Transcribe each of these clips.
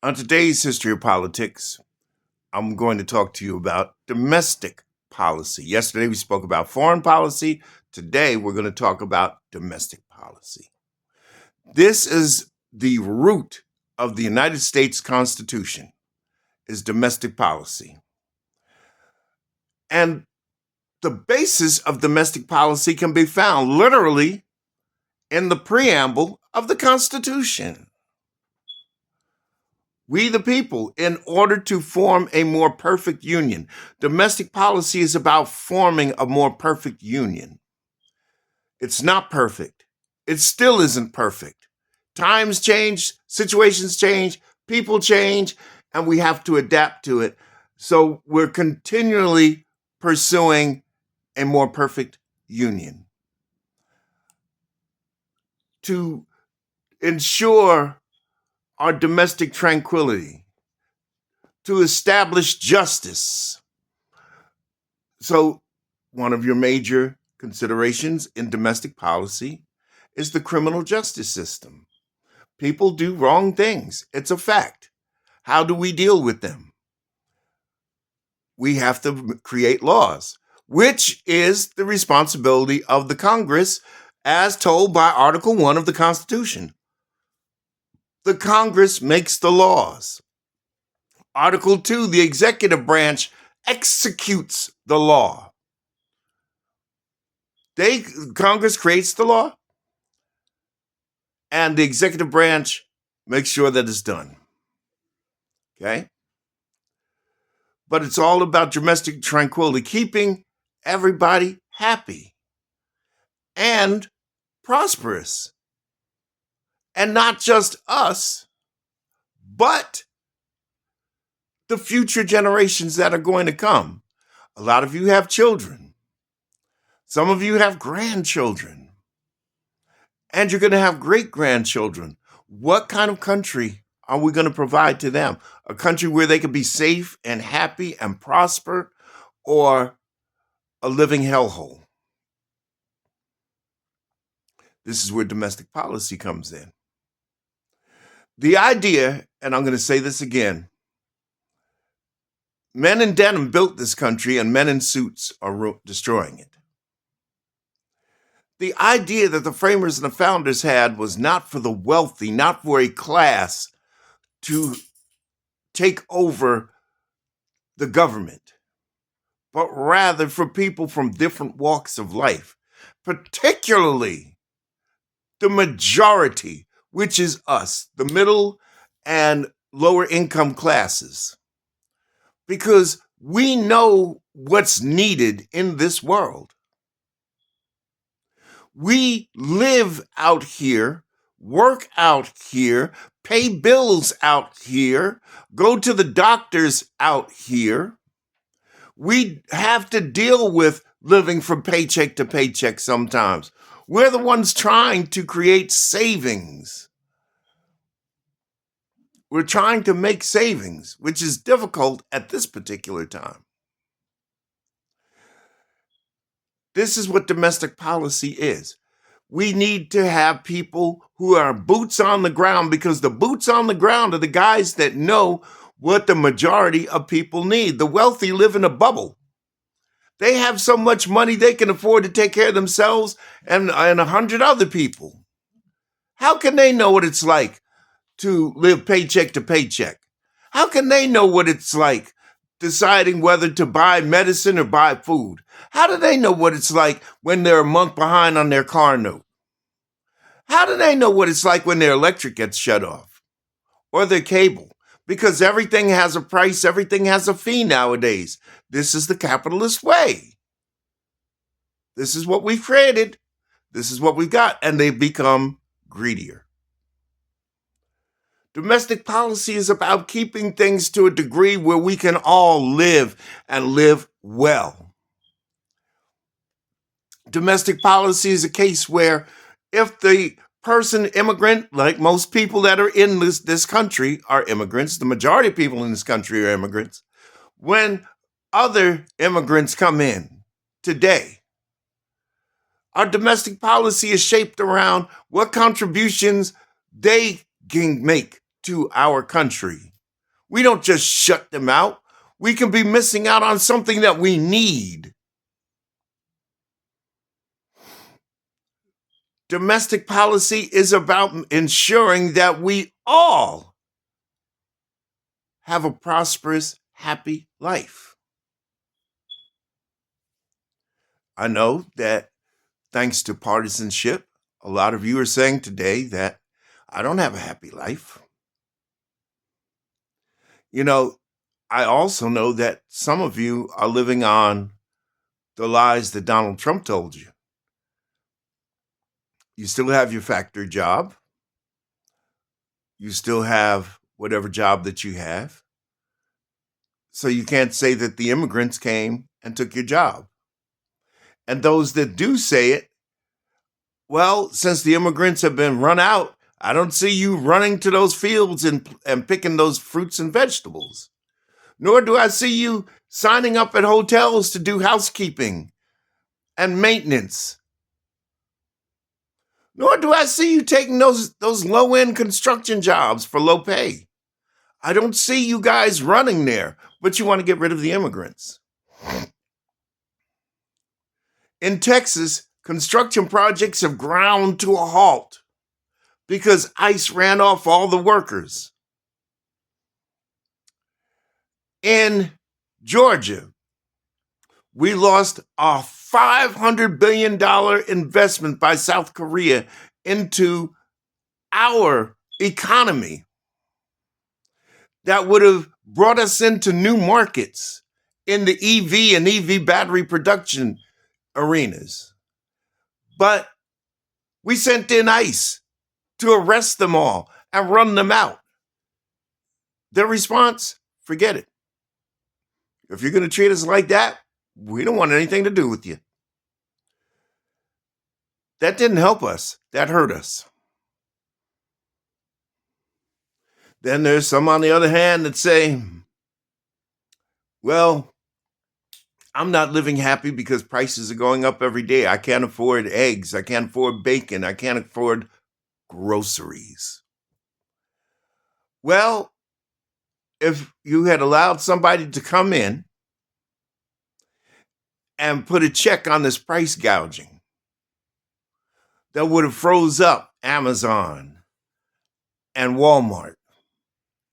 On today's History of Politics, I'm going to talk to you about domestic policy. Yesterday we spoke about foreign policy. Today we're going to talk about domestic policy. This is the root of the United States Constitution, is domestic policy. And the basis of domestic policy can be found literally in the preamble of the Constitution. We, the people, in order to form a more perfect union. Domestic policy is about forming a more perfect union. It's not perfect. It still isn't perfect. Times change, situations change, people change, and we have to adapt to it. So we're continually pursuing a more perfect union. To ensure our domestic tranquility, to establish justice. So one of your major considerations in domestic policy is the criminal justice system. People do wrong things. It's a fact. How do we deal with them? We have to create laws, which is the responsibility of the Congress as told by Article 1 of the Constitution. The Congress makes the laws. Article 2, the executive branch executes the law. Congress creates the law, and the executive branch makes sure that it's done. Okay? But it's all about domestic tranquility, keeping everybody happy and prosperous. And not just us, but the future generations that are going to come. A lot of you have children. Some of you have grandchildren. And you're going to have great-grandchildren. What kind of country are we going to provide to them? A country where they can be safe and happy and prosper, or a living hellhole? This is where domestic policy comes in. The idea, and I'm going to say this again, men in denim built this country and men in suits are destroying it. The idea that the framers and the founders had was not for the wealthy, not for a class to take over the government, but rather for people from different walks of life, particularly the majority, which is us, the middle and lower income classes, because we know what's needed in this world. We live out here, work out here, pay bills out here, go to the doctors out here. We have to deal with living from paycheck to paycheck sometimes. We're the ones trying to create savings. We're trying to make savings, which is difficult at this particular time. This is what domestic policy is. We need to have people who are boots on the ground, because the boots on the ground are the guys that know what the majority of people need. The wealthy live in a bubble. They have so much money they can afford to take care of themselves and 100 other people. How can they know what it's like to live paycheck to paycheck? How can they know what it's like deciding whether to buy medicine or buy food? How do they know what it's like when they're a month behind on their car note? How do they know what it's like when their electric gets shut off or their cable? Because everything has a price, everything has a fee nowadays. This is the capitalist way. This is what we've created. This is what we've got, and they've become greedier. Domestic policy is about keeping things to a degree where we can all live and live well. Domestic policy is a case where if the immigrant, like most people that are in this country are immigrants, the majority of people in this country are immigrants, when other immigrants come in today, our domestic policy is shaped around what contributions they can make to our country. We don't just shut them out. We can be missing out on something that we need. Domestic policy is about ensuring that we all have a prosperous, happy life. I know that thanks to partisanship, a lot of you are saying today that I don't have a happy life. You know, I also know that some of you are living on the lies that Donald Trump told you. You still have your factory job. You still have whatever job that you have. So you can't say that the immigrants came and took your job. And those that do say it, well, since the immigrants have been run out, I don't see you running to those fields and picking those fruits and vegetables. Nor do I see you signing up at hotels to do housekeeping and maintenance. Nor do I see you taking those low-end construction jobs for low pay. I don't see you guys running there, but you want to get rid of the immigrants. In Texas, construction projects have ground to a halt because ICE ran off all the workers. In Georgia, we lost a $500 billion investment by South Korea into our economy that would have brought us into new markets in the EV and EV battery production arenas. But we sent in ICE to arrest them all and run them out. Their response, forget it. If you're going to treat us like that, we don't want anything to do with you. That didn't help us. That hurt us. Then there's some on the other hand that say, well, I'm not living happy because prices are going up every day. I can't afford eggs. I can't afford bacon. I can't afford groceries. Well, if you had allowed somebody to come in and put a check on this price gouging, that would have froze up Amazon and Walmart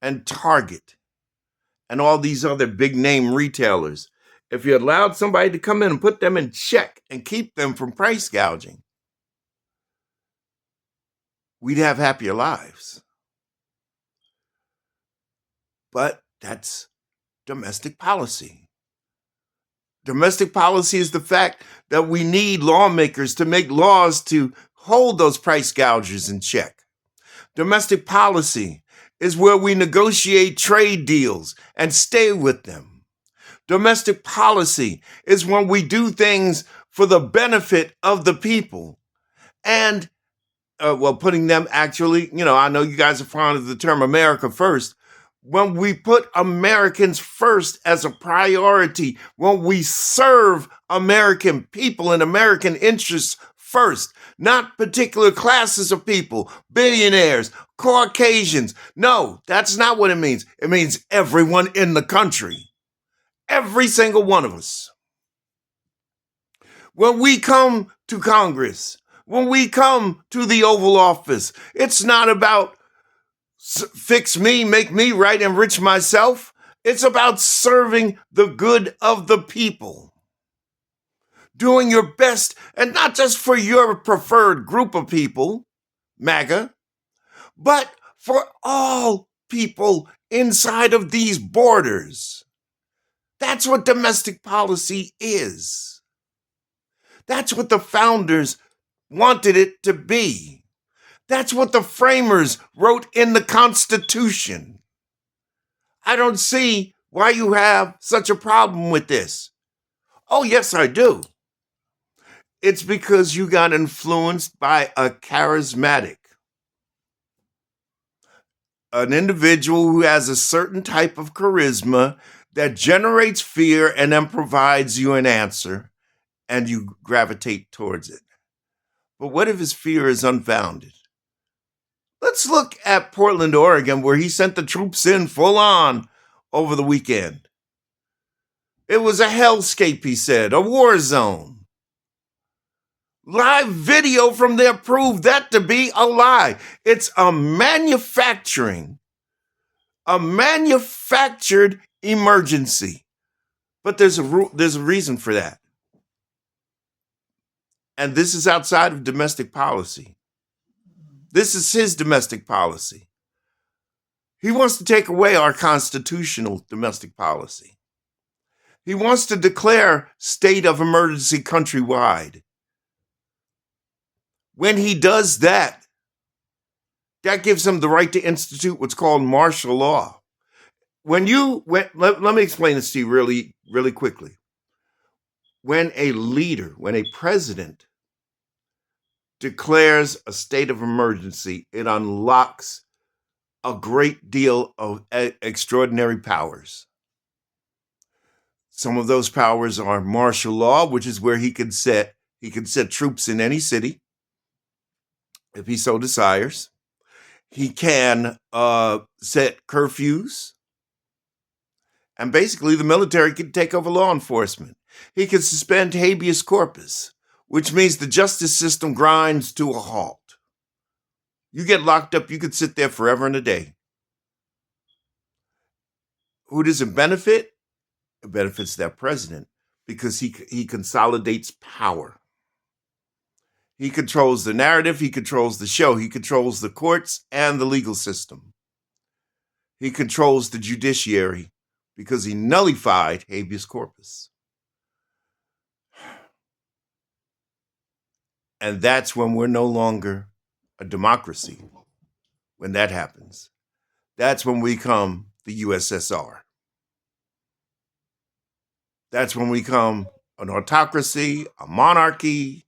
and Target and all these other big name retailers. If you allowed somebody to come in and put them in check and keep them from price gouging, we'd have happier lives. But that's domestic policy. Domestic policy is the fact that we need lawmakers to make laws to hold those price gougers in check. Domestic policy is where we negotiate trade deals and stay with them. Domestic policy is when we do things for the benefit of the people. And, putting them actually, I know you guys are fond of the term America first. When we put Americans first as a priority, when we serve American people and American interests first, not particular classes of people, billionaires, Caucasians. No, that's not what it means. It means everyone in the country. Every single one of us. When we come to Congress, when we come to the Oval Office, it's not about fix me, make me right, enrich myself. It's about serving the good of the people. Doing your best, and not just for your preferred group of people, MAGA, but for all people inside of these borders. That's what domestic policy is. That's what the founders wanted it to be. That's what the framers wrote in the Constitution. I don't see why you have such a problem with this. Oh, yes, I do. It's because you got influenced by a charismatic, an individual who has a certain type of charisma that generates fear and then provides you an answer, and you gravitate towards it. But what if his fear is unfounded? Let's look at Portland, Oregon, where he sent the troops in full on over the weekend. It was a hellscape, he said, a war zone. Live video from there proved that to be a lie. It's a manufactured emergency. But there's a reason for that. And this is outside of domestic policy. This is his domestic policy. He wants to take away our constitutional domestic policy. He wants to declare state of emergency countrywide. When he does that, that gives him the right to institute what's called martial law. Let me explain this to you really, really quickly. When a leader, when a president declares a state of emergency, it unlocks a great deal of extraordinary powers. Some of those powers are martial law, which is where he can set troops in any city if he so desires. He can set curfews. And basically, the military can take over law enforcement. He can suspend habeas corpus, which means the justice system grinds to a halt. You get locked up, you could sit there forever and a day. Who does it benefit? It benefits that president because he consolidates power. He controls the narrative, he controls the show, he controls the courts and the legal system. He controls the judiciary because he nullified habeas corpus. And that's when we're no longer a democracy. When that happens, that's when we become the USSR. That's when we become an autocracy, a monarchy.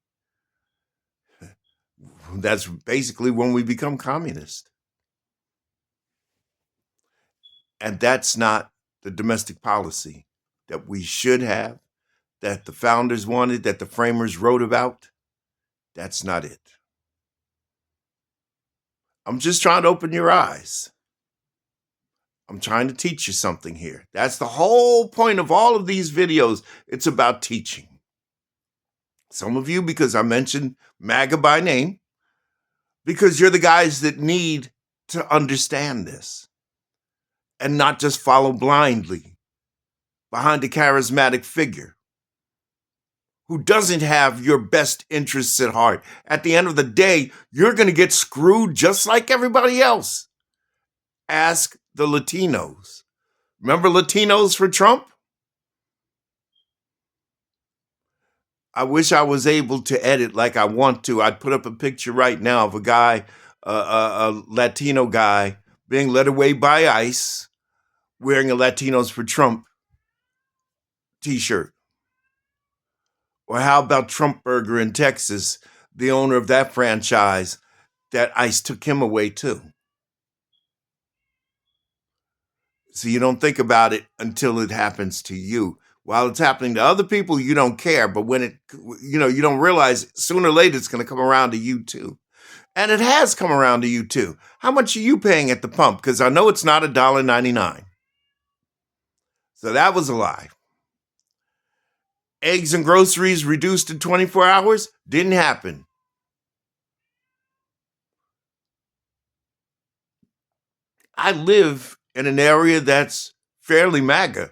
That's basically when we become communist. And that's not the domestic policy that we should have, that the founders wanted, that the framers wrote about. That's not it. I'm just trying to open your eyes. I'm trying to teach you something here. That's the whole point of all of these videos. It's about teaching. Some of you, because I mentioned MAGA by name, because you're the guys that need to understand this and not just follow blindly behind a charismatic figure who doesn't have your best interests at heart. At the end of the day, you're going to get screwed just like everybody else. Ask the Latinos. Remember Latinos for Trump? I wish I was able to edit like I want to. I'd put up a picture right now of a guy, a Latino guy, being led away by ICE, wearing a Latinos for Trump t-shirt. Or how about Trump Burger in Texas, the owner of that franchise, that ICE took him away too. So you don't think about it until it happens to you. While it's happening to other people, you don't care. But when you don't realize sooner or later it's going to come around to you too. And it has come around to you too. How much are you paying at the pump? Because I know it's not $1.99. So that was a lie. Eggs and groceries reduced in 24 hours? Didn't happen. I live in an area that's fairly MAGA.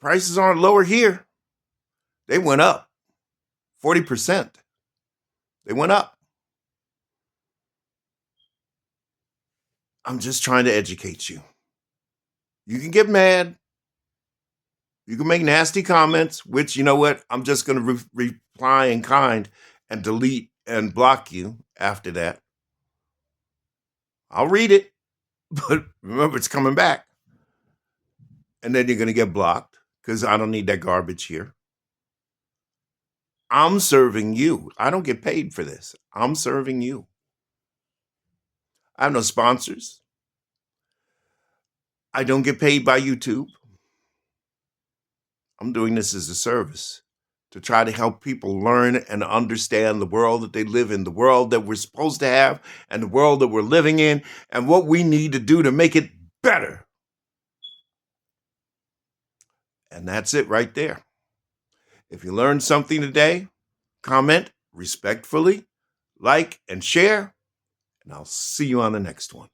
Prices aren't lower here. They went up 40%. They went up. I'm just trying to educate you. You can get mad. You can make nasty comments, which, you know what? I'm just going to reply in kind and delete and block you after that. I'll read it, but remember, it's coming back. And then you're going to get blocked because I don't need that garbage here. I'm serving you. I don't get paid for this. I'm serving you. I have no sponsors. I don't get paid by YouTube. I'm doing this as a service to try to help people learn and understand the world that they live in, the world that we're supposed to have, and the world that we're living in, and what we need to do to make it better. And that's it right there. If you learned something today, comment respectfully, like, and share, and I'll see you on the next one.